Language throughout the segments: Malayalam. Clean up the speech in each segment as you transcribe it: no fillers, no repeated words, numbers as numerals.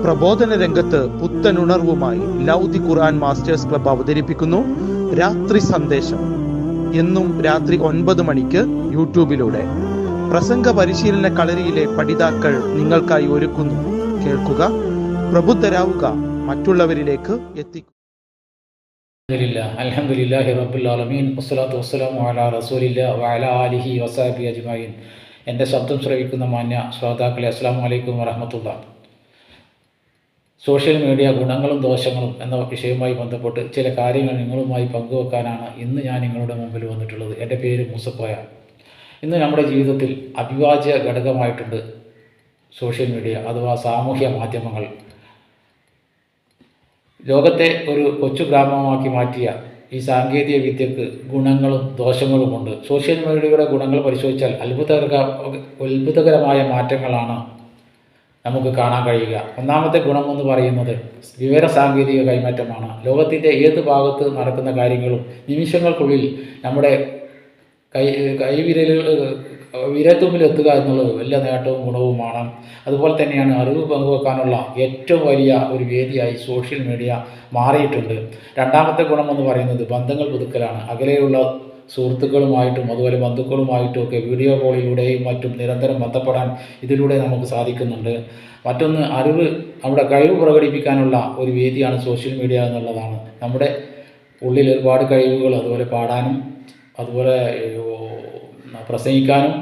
പ്രബോധന രംഗത്ത് പുത്തനുണർവുമായി ലൗദി ഖുർആൻ മാസ്റ്റേഴ്സ് ക്ലബ്ബ് അവതരിപ്പിക്കുന്നു രാത്രി സന്ദേശം. എന്നും രാത്രി 9 മണിക്ക് യൂട്യൂബിലൂടെ പ്രസംഗ പരിശീലന കളരിയിലെ പഠിതാക്കൾ നിങ്ങൾക്കായി ഒരുക്കുന്നു. കേൾക്കുക, പ്രബുദ്ധരാവുക, മറ്റുള്ളവരിലേക്ക് എത്തിക്കുക. അൽഹംദുലില്ലാഹി റബ്ബിൽ ആലമീൻ വസ്സലാത്തു വസ്സലാമു അലാ റസൂലില്ലാഹി വഅലാ ആലിഹി വസഹ്ബിഹി അജ്മഈൻ. എൻ്റെ ശബ്ദം ശ്രവിക്കുന്ന മാന്യ ശ്രോതാക്കളെ, അസ്സലാമു അലൈക്കും വറഹ്മത്തുള്ളാഹി. സോഷ്യൽ മീഡിയ ഗുണങ്ങളും ദോഷങ്ങളും എന്ന വിഷയവുമായി ബന്ധപ്പെട്ട് ചില കാര്യങ്ങൾ നിങ്ങളുമായി പങ്കുവെക്കാനാണ് ഇന്ന് ഞാൻ നിങ്ങളുടെ മുമ്പിൽ വന്നിട്ടുള്ളത്. എൻ്റെ പേര് മൂസക്കോയ. ഇന്ന് നമ്മുടെ ജീവിതത്തിൽ അവിഭാജ്യ ഘടകമായിട്ടുണ്ട് സോഷ്യൽ മീഡിയ അഥവാ സാമൂഹ്യ മാധ്യമങ്ങൾ. ലോകത്തെ ഒരു കൊച്ചു ഗ്രാമമാക്കി മാറ്റിയ ഈ സാങ്കേതിക വിദ്യക്ക് ഗുണങ്ങളും ദോഷങ്ങളുമുണ്ട്. സോഷ്യൽ മീഡിയയുടെ ഗുണങ്ങൾ പരിശോധിച്ചാൽ അത്ഭുതകരമായ മാറ്റങ്ങളാണ് നമുക്ക് കാണാൻ കഴിയുക. ഒന്നാമത്തെ ഗുണമെന്ന് പറയുന്നത് വിവര സാങ്കേതിക കൈമാറ്റമാണ്. ലോകത്തിൻ്റെ ഏത് ഭാഗത്ത് നടക്കുന്ന കാര്യങ്ങളും നിമിഷങ്ങൾക്കുള്ളിൽ നമ്മുടെ വിരൽത്തുമ്പിൽ എത്തുക എന്നുള്ളത് വലിയ നേട്ടവും ഗുണവുമാണ്. അതുപോലെ തന്നെയാണ് അറിവ് പങ്കുവെക്കാനുള്ള ഏറ്റവും വലിയ ഒരു വേദിയായി സോഷ്യൽ മീഡിയ മാറിയിട്ടുണ്ട്. രണ്ടാമത്തെ ഗുണമെന്ന് പറയുന്നത് ബന്ധങ്ങൾ പുതുക്കലാണ്. അകലെയുള്ള സുഹൃത്തുക്കളുമായിട്ടും അതുപോലെ ബന്ധുക്കളുമായിട്ടും ഒക്കെ വീഡിയോ കോളിലൂടെയും മറ്റും നിരന്തരം ബന്ധപ്പെടാൻ ഇതിലൂടെ നമുക്ക് സാധിക്കുന്നുണ്ട്. മറ്റൊന്ന്, നമ്മുടെ കഴിവ് പ്രകടിപ്പിക്കാനുള്ള ഒരു വേദിയാണ് സോഷ്യൽ മീഡിയ എന്നുള്ളതാണ്. നമ്മുടെ ഉള്ളിൽ ഒരുപാട് കഴിവുകൾ, അതുപോലെ പാടാനും അതുപോലെ പ്രസംഗിക്കാനും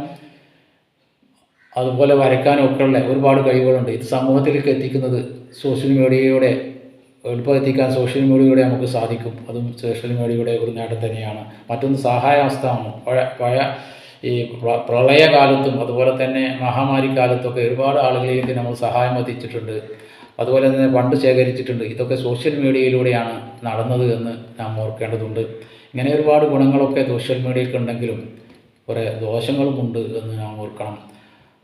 അതുപോലെ വരയ്ക്കാനും ഒക്കെയുള്ള ഒരുപാട് കഴിവുകളുണ്ട്. ഇത് സമൂഹത്തിലേക്ക് എത്തിക്കുന്നത് സോഷ്യൽ മീഡിയയുടെ എളുപ്പമെത്തിക്കാൻ സോഷ്യൽ മീഡിയയുടെ നമുക്ക് സാധിക്കും. അതും സോഷ്യൽ മീഡിയയുടെ ഒരു നേട്ടം തന്നെയാണ്. മറ്റൊന്ന് സഹായാവസ്ഥയാണ്. ഈ പ്രളയകാലത്തും അതുപോലെ തന്നെ മഹാമാരിക്കാലത്തൊക്കെ ഒരുപാട് ആളുകളിലേക്ക് നമ്മൾ സഹായം എത്തിച്ചിട്ടുണ്ട്. അതുപോലെ തന്നെ ഫണ്ട് ശേഖരിച്ചിട്ടുണ്ട്. ഇതൊക്കെ സോഷ്യൽ മീഡിയയിലൂടെയാണ് നടന്നത് എന്ന് നാം ഓർക്കേണ്ടതുണ്ട്. ഇങ്ങനെ ഒരുപാട് ഗുണങ്ങളൊക്കെ സോഷ്യൽ മീഡിയയ്ക്ക് ഉണ്ടെങ്കിലും കുറേ ദോഷങ്ങളുമുണ്ട് എന്ന് നാം ഓർക്കണം.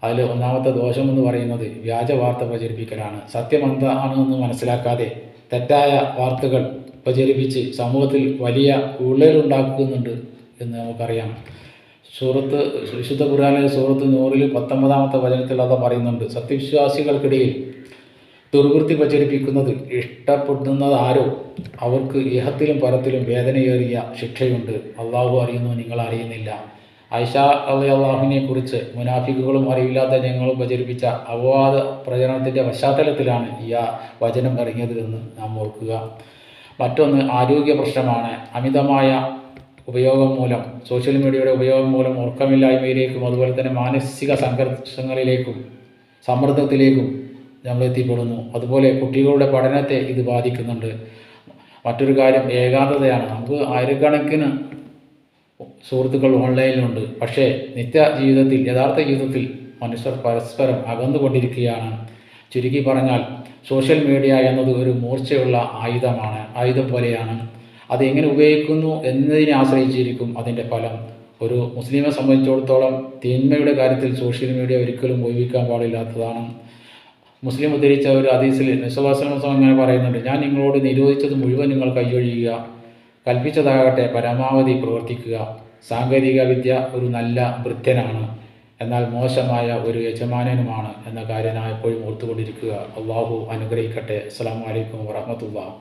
അതിൽ ഒന്നാമത്തെ ദോഷമെന്ന് പറയുന്നത് വ്യാജ വാർത്ത പ്രചരിപ്പിക്കലാണ്. സത്യം എന്താണെന്ന് മനസ്സിലാക്കാതെ തെറ്റായ വാർത്തകൾ പ്രചരിപ്പിച്ച് സമൂഹത്തിൽ വലിയ ഉള്ളലുണ്ടാക്കുന്നുണ്ട് എന്ന് നമുക്കറിയാം. വിശുദ്ധ ഖുർആനിലെ സൂറത്ത് നൂറിൽ 19-ാമത്തെ വചനത്തിൽ അത് പറയുന്നുണ്ട്. സത്യവിശ്വാസികൾക്കിടയിൽ ദുർവൃത്തി പ്രചരിപ്പിക്കുന്നത് ഇഷ്ടപ്പെടുന്നതാരോ അവർക്ക് ഇഹത്തിലും പരത്തിലും വേദനയേറിയ ശിക്ഷയുണ്ട്. അള്ളാഹു അറിയുന്നു, നിങ്ങൾ അറിയുന്നില്ല. ആയിഷ റളിയല്ലാഹുവിനെ കുറിച്ച് മുനാഫിക്കുകളും അറിവില്ലാത്ത ജനങ്ങളും പ്രചരിപ്പിച്ച അപവാദ പ്രചരണത്തിൻ്റെ പശ്ചാത്തലത്തിലാണ് ഈ വചനം ഇറങ്ങിയത് എന്ന് നാം ഓർക്കുക. മറ്റൊന്ന് ആരോഗ്യ പ്രശ്നമാണ്. അമിതമായ ഉപയോഗം മൂലം, സോഷ്യൽ മീഡിയയുടെ ഉപയോഗം മൂലം ഉറക്കമില്ലായ്മയിലേക്കും അതുപോലെ തന്നെ മാനസിക സംഘർഷങ്ങളിലേക്കും സമ്മർദ്ദത്തിലേക്കും നമ്മൾ എത്തിപ്പെടുന്നു. അതുപോലെ കുട്ടികളുടെ പഠനത്തെ ഇത് ബാധിക്കുന്നുണ്ട്. മറ്റൊരു കാര്യം ഏകാന്തതയാണ്. നമുക്ക് ആയിരക്കണക്കിന് സുഹൃത്തുക്കൾ ഓൺലൈനിലുണ്ട്. പക്ഷേ യഥാർത്ഥ ജീവിതത്തിൽ മനുഷ്യർ പരസ്പരം അകന്നുകൊണ്ടിരിക്കുകയാണ്. ചുരുക്കി പറഞ്ഞാൽ സോഷ്യൽ മീഡിയ എന്നത് ഒരു മൂർച്ചയുള്ള ആയുധം പോലെയാണ്. അത് എങ്ങനെ ഉപയോഗിക്കുന്നു എന്നതിനെ ആശ്രയിച്ചിരിക്കും അതിൻ്റെ ഫലം. ഒരു മുസ്ലിമെ സംബന്ധിച്ചിടത്തോളം തിന്മയുടെ കാര്യത്തിൽ സോഷ്യൽ മീഡിയ ഒരിക്കലും ഉപയോഗിക്കാൻ പാടില്ലാത്തതാണ്. മുസ്ലിം ഉദ്ധരിച്ച ഒരു ഹദീസിൽ നബി സല്ലല്ലാഹു അലൈഹി വസല്ലം അങ്ങനെ പറയുന്നുണ്ട്: ഞാൻ നിങ്ങളോട് നിരോധിച്ചത് മുഴുവൻ നിങ്ങൾ കൈയൊഴിയുക, കൽപ്പിച്ചതാകട്ടെ പരമാവധി പ്രവർത്തിക്കുക. സാങ്കേതിക വിദ്യ ഒരു നല്ല ഭൃത്യനാണ്, എന്നാൽ മോശമായ ഒരു യജമാനനുമാണ് എന്ന കാര്യം ഞാൻ എപ്പോഴും ഓർത്തുകൊണ്ടിരിക്കുക. അള്ളാഹു അനുഗ്രഹിക്കട്ടെ. അസ്സലാമു അലൈക്കും വറഹ്മത്തുള്ളാഹി.